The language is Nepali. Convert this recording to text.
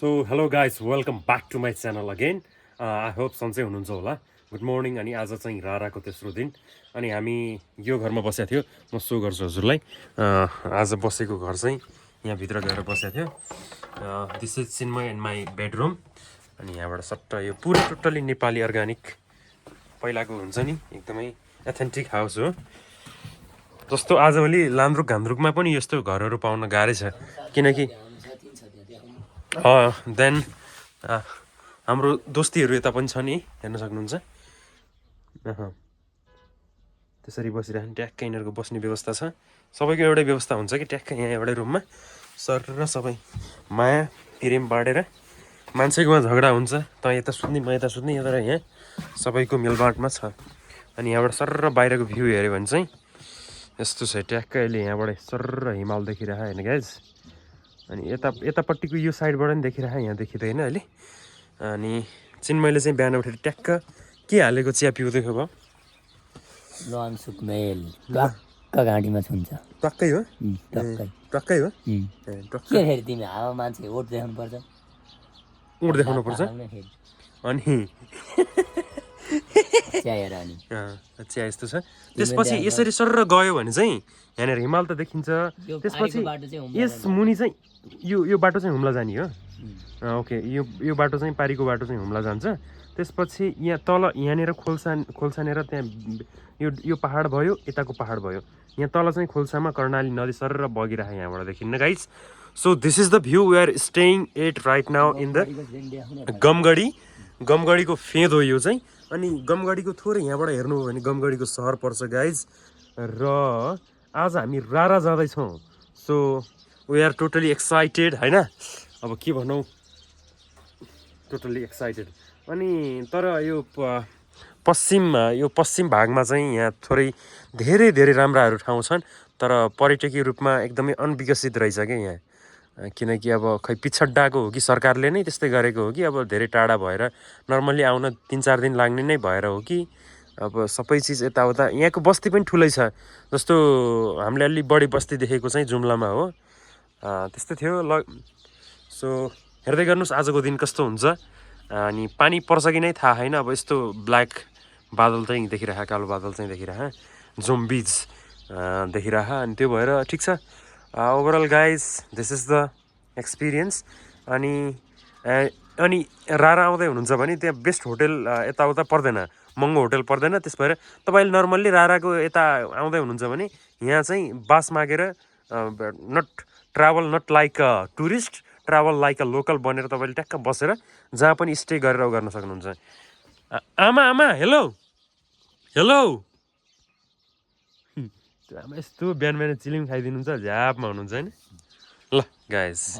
So hello guys welcome back to my channel again I hope सन्चै हुनुहुन्छ होला गुड मर्निङ। अनि आज चाहिँ राराको तेस्रो दिन अनि हामी यो घरमा बसेको थियो। म सो गर्छु हजुरलाई। आज बसेको घर चाहिँ यहाँभित्र गएर बसेको थियो। This is Chinmay and my bedroom. अनि यहाँबाट सट्ट यो पुरै टोटल्ली नेपाली अर्ग्यानिक पहिलाको हुन्छ नि एकदमै एथेन्टिक हाउस हो। जस्तो आजभोलि लान्द्रुक घान्द्रुकमा पनि यस्तो घरहरू पाउन गाह्रै छ, किनकि देन हाम्रो दोस्तीहरू यता पनि छ नि, हेर्न सक्नुहुन्छ। त्यसरी बसिरहने ट्याक्कै यिनीहरूको बस्ने व्यवस्था छ। सबैको एउटै व्यवस्था हुन्छ कि ट्याक्कै यहाँ एउटै रुममा सर र सबै माया प्रेम बाँडेर। मान्छेकोमा झगडा हुन्छ त यता सुत्ने म यता सुत्ने, तर यहाँ सबैको मेलबाँडमा छ। अनि यहाँबाट सर र बाहिरको भ्यू हेऱ्यो भने चाहिँ यस्तो छ, ट्याक्कै अहिले यहाँबाट सर हिमाल देखिरह होइन गाइज। अनि यतापट्टिको यो साइडबाट पनि देखिरह, यहाँ देखिँदैन अहिले। अनि चिन्मयले चाहिँ बिहान उठेर ट्याक्क के हालेको चिया पिउँदै भयो? लन्सुक मेल टक्क घाँटीमा छुन्छ। टक्कै हो, टक्कै हो। के फेरि तिमी हावा मान्छे ओठ देखाउनु पर्छ, उठ देखाउनु पर्छ। अनि चिया यस्तो छ। त्यसपछि यसरी सर गयो भने चाहिँ यहाँनिर हिमाल त देखिन्छ। त्यसपछि यस मुनि चाहिँ यो बाटो चाहिँ हुम्ला जाने हो। ओके, यो बाटो चाहिँ पारीको बाटो चाहिँ हुम्ला जान्छ। त्यसपछि यहाँ तल यहाँनिर खोल्सानेर त्यहाँ यो पहाड भयो, यताको पहाड भयो। यहाँ तल चाहिँ खोल्सामा कर्णाली नदी सर बगिरह यहाँबाट देखिन्न guys. So this is the view we are staying at right now in the गमगढीको फेद हो यो चाहिँ। अनि गमगढीको थोरै यहाँबाट हेर्नु हो भने गमगढीको सहर पर्छ गाइज। र आज हामी रारा जाँदैछौँ। So we are totally excited होइन, अब के भनौँ, टोटली एक्साइटेड। अनि तर यो पश्चिम भागमा चाहिँ यहाँ थोरै धेरै राम्राहरू ठाउँ छन्, तर पर्यटकीय रूपमा एकदमै अनविकसित रहेछ क्या यहाँ। किनकि अब खै पिछड्डाको हो कि सरकारले नै त्यस्तै गरेको हो कि अब धेरै टाढा भएर नर्मल्ली आउन 3-4 दिन लाग्ने नै भएर हो कि अब सबै चिज यताउता। यहाँको बस्ती पनि ठुलै छ, जस्तो हामीले अलि बढी बस्ती देखेको चाहिँ जुम्लामा हो, त्यस्तो थियो ल। सो हेर्दै गर्नुहोस् आजको दिन कस्तो हुन्छ। अनि पानी पर्छ कि नै थाहा छैन। अब यस्तो ब्ल्याक बादल चाहिँ देखिरह, कालो बादल चाहिँ देखिरह, जोम्बिज देखिरह। अनि त्यो भएर ठिक छ। Overall guys this is the experience. अनि रारा आउँदै हुनुहुन्छ भने त्यहाँ बेस्ट होटल यताउता पर्दैन, महँगो होटल पर्दैन। त्यस भएर तपाईँले नर्मल्ली राराको यता आउँदै हुनुहुन्छ भने यहाँ चाहिँ बास मागेर not like a tourist, travel like a local बनेर तपाईँले ट्याक्क बसेर जहाँ पनि स्टे गरेर गर्न सक्नुहुन्छ। आमा हेलो हेलो। आमा यस्तो बिहान चिलिम खाइदिनुहुन्छ, झ्यापमा हुनुहुन्छ होइन। ल गाइज